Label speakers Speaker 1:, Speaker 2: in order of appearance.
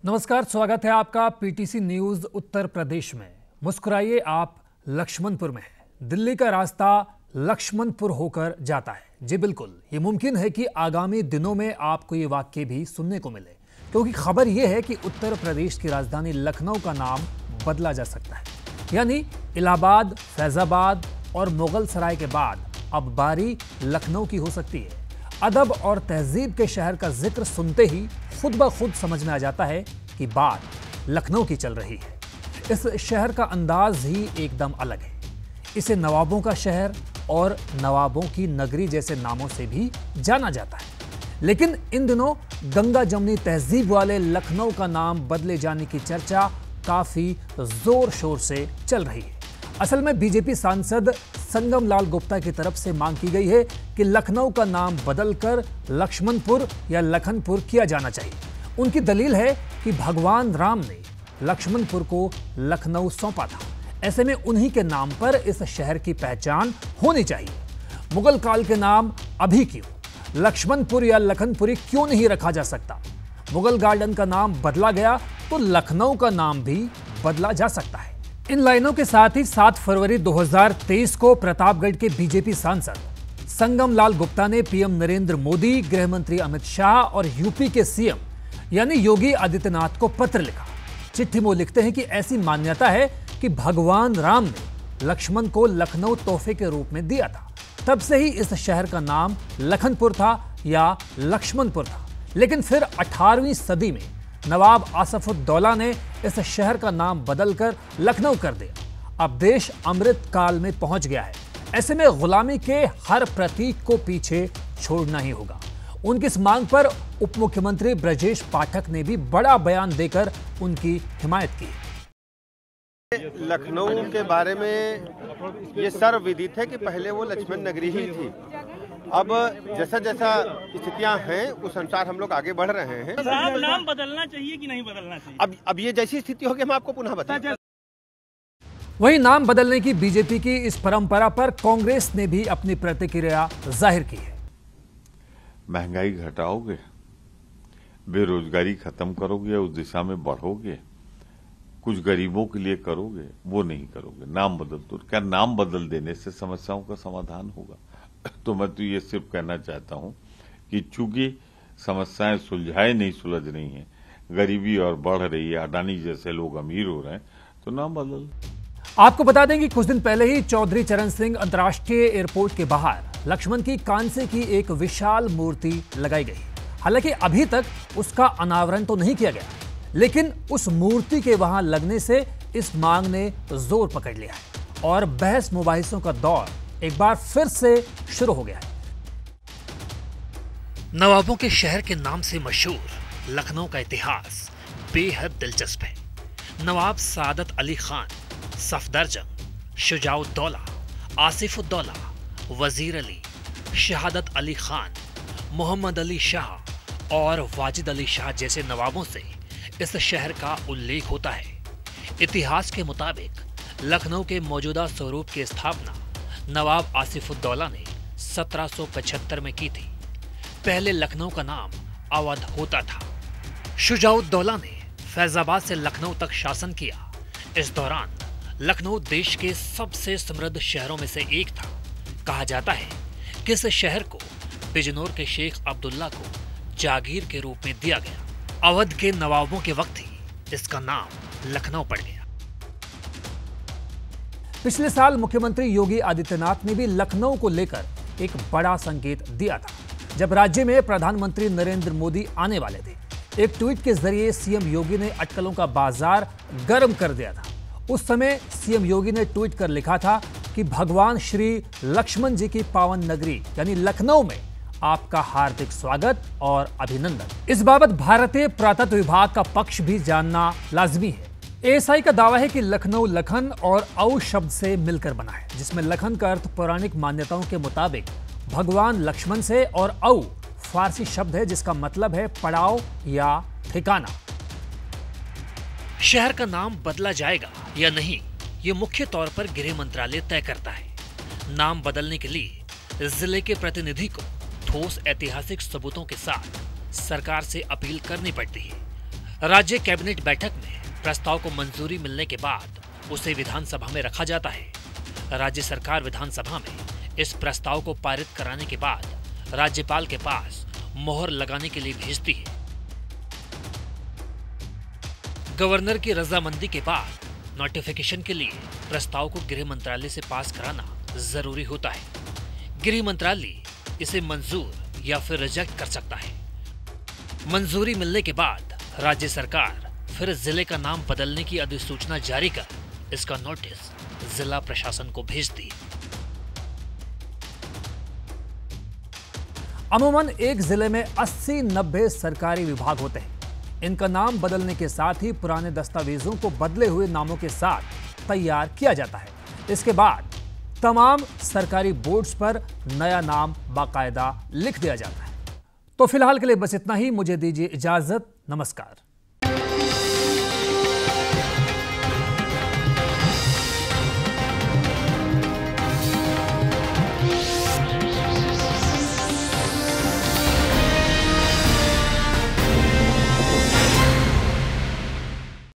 Speaker 1: नमस्कार, स्वागत है आपका पीटीसी न्यूज उत्तर प्रदेश में। मुस्कुराइए, आप लक्ष्मणपुर में हैं। दिल्ली का रास्ता लक्ष्मणपुर होकर जाता है। जी बिल्कुल, ये मुमकिन है कि आगामी दिनों में आपको ये वाक्य भी सुनने को मिले, क्योंकि खबर यह है कि उत्तर प्रदेश की राजधानी लखनऊ का नाम बदला जा सकता है। यानी इलाहाबाद, फैजाबाद और मुगल सराय के बाद अब बारी लखनऊ की हो सकती है। अदब और तहजीब के शहर का जिक्र सुनते ही खुद ब खुद समझ में आ जाता है कि बात लखनऊ की चल रही है। इस शहर का अंदाज ही एकदम अलग है। इसे नवाबों का शहर और नवाबों की नगरी जैसे नामों से भी जाना जाता है। लेकिन इन दिनों गंगा जमुनी तहजीब वाले लखनऊ का नाम बदले जाने की चर्चा काफी जोर शोर से चल रही है। असल में बीजेपी सांसद संगम लाल गुप्ता की तरफ से मांग की गई है कि लखनऊ का नाम बदलकर लक्ष्मणपुर या लखनपुर किया जाना चाहिए। उनकी दलील है कि भगवान राम ने लक्ष्मणपुर को लखनऊ सौंपा था। ऐसे में उन्हीं के नाम पर इस शहर की पहचान होनी चाहिए। मुगल काल के नाम अभी क्यों लक्ष्मणपुर या लखनपुरी क्यों नहीं रखा जा सकता? मुगल गार्डन का नाम बदला गया तो लखनऊ का नाम भी बदला जा सकता है। इन लाइनों के साथ ही 7 फरवरी 2023 को प्रतापगढ़ के बीजेपी सांसद संगम लाल गुप्ता ने पीएम नरेंद्र मोदी, गृह मंत्री अमित शाह और यूपी के सीएम यानी योगी आदित्यनाथ को पत्र लिखा। चिट्ठी में लिखते हैं कि ऐसी मान्यता है कि भगवान राम ने लक्ष्मण को लखनऊ तोहफे के रूप में दिया था। तब से ही इस शहर का नाम लखनपुर था या लक्ष्मणपुर था। लेकिन फिर 18वीं सदी में नवाब आसिफउद्दौला ने इस शहर का नाम बदलकर लखनऊ कर दिया। अब देश अमृत काल में पहुंच गया है। ऐसे में गुलामी के हर प्रतीक को पीछे छोड़ना ही होगा। उनकी इस मांग पर उप मुख्यमंत्री ब्रजेश पाठक ने भी बड़ा बयान देकर उनकी हिमायत की।
Speaker 2: लखनऊ के बारे में ये सर्वविदित है कि पहले वो लक्ष्मण नगरी ही थी। अब जैसा जैसा स्थितियां हैं उस अनुसार हम लोग आगे बढ़ रहे हैं।
Speaker 3: नाम बदलना चाहिए कि नहीं बदलना चाहिए?
Speaker 2: अब ये जैसी स्थिति होगी हम आपको पुनः बताएं।
Speaker 1: वहीं नाम बदलने की बीजेपी की इस परंपरा पर कांग्रेस ने भी अपनी प्रतिक्रिया जाहिर की है।
Speaker 4: महंगाई घटाओगे, बेरोजगारी खत्म करोगे, उस दिशा में बढ़ोगे, कुछ गरीबों के लिए करोगे, वो नहीं करोगे। नाम बदल दो। क्या नाम बदल देने से समस्याओं का समाधान होगा? तो मैं तो ये सिर्फ कहना चाहता हूं कि चूंकि समस्याएं सुलझाए नहीं सुलझ रही हैं, गरीबी और बढ़ रही है, अडानी जैसे लोग अमीर हो रहे हैं, तो नाम बदल।
Speaker 1: आपको बता दें कि कुछ दिन पहले ही चौधरी चरण सिंह अंतर्राष्ट्रीय एयरपोर्ट के बाहर लक्ष्मण की कांसे की एक विशाल मूर्ति लगाई गई। हालांकि अभी तक उसका अनावरण तो नहीं किया गया, लेकिन उस मूर्ति के वहां लगने से इस मांग ने जोर पकड़ लिया है और बहस मुबाहिसों का दौर एक बार फिर से शुरू हो गया है। नवाबों के शहर के नाम से मशहूर लखनऊ का इतिहास बेहद दिलचस्प है। नवाब सादत अली खान, सफदरजंग, शुजाउद्दौला, आसिफउद्दौला, वजीर अली, शहादत अली खान, मोहम्मद अली शाह और वाजिद अली शाह जैसे नवाबों से इस शहर का उल्लेख होता है। इतिहास के मुताबिक लखनऊ के मौजूदा स्वरूप की स्थापना नवाब आसिफउद्दौला ने 1775 में की थी। पहले लखनऊ का नाम अवध होता था। शुजाउद्दौला ने फैजाबाद से लखनऊ तक शासन किया। इस दौरान लखनऊ देश के सबसे समृद्ध शहरों में से एक था। कहा जाता है कि इस शहर को बिजनौर के शेख अब्दुल्ला को जागीर के रूप में दिया गया। अवध के नवाबों के वक्त ही इसका नाम लखनऊ पड़ गया। पिछले साल मुख्यमंत्री योगी आदित्यनाथ ने भी लखनऊ को लेकर एक बड़ा संकेत दिया था, जब राज्य में प्रधानमंत्री नरेंद्र मोदी आने वाले थे। एक ट्वीट के जरिए सीएम योगी ने अटकलों का बाजार गर्म कर दिया था। उस समय सीएम योगी ने ट्वीट कर लिखा था कि भगवान श्री लक्ष्मण जी की पावन नगरी यानी लखनऊ में आपका हार्दिक स्वागत और अभिनंदन। इस बाबत भारतीय पुरातत्व विभाग का पक्ष भी जानना लाजमी है। एएसआई का दावा है कि लखनऊ लखन और औ शब्द से मिलकर बना है, जिसमें लखन का अर्थ पौराणिक मान्यताओं के मुताबिक भगवान लक्ष्मण से और औ फारसी शब्द है जिसका मतलब है पड़ाव या ठिकाना। शहर का नाम बदला जाएगा या नहीं, ये मुख्य तौर पर गृह मंत्रालय तय करता है। नाम बदलने के लिए जिले के प्रतिनिधि को ठोस ऐतिहासिक सबूतों के साथ सरकार से अपील करनी पड़ती है। राज्य कैबिनेट बैठक में प्रस्ताव को मंजूरी मिलने के बाद उसे विधानसभा में रखा जाता है। राज्य सरकार विधानसभा में इस प्रस्ताव को पारित कराने के बाद राज्यपाल के पास मोहर लगाने के लिए भेजती है। गवर्नर की रजामंदी के बाद नोटिफिकेशन के लिए प्रस्ताव को गृह मंत्रालय से पास कराना जरूरी होता है। गृह मंत्रालय इसे मंजूर या फिर रिजेक्ट कर सकता है। मंजूरी मिलने के बाद राज्य सरकार फिर जिले का नाम बदलने की अधिसूचना जारी कर इसका नोटिस जिला प्रशासन को भेजती है। अमूमन एक जिले में 80-90 सरकारी विभाग होते हैं। इनका नाम बदलने के साथ ही पुराने दस्तावेजों को बदले हुए नामों के साथ तैयार किया जाता है। इसके बाद तमाम सरकारी बोर्ड्स पर नया नाम बाकायदा लिख दिया जाता है। तो फिलहाल के लिए बस इतना ही। मुझे दीजिए इजाजत। नमस्कार।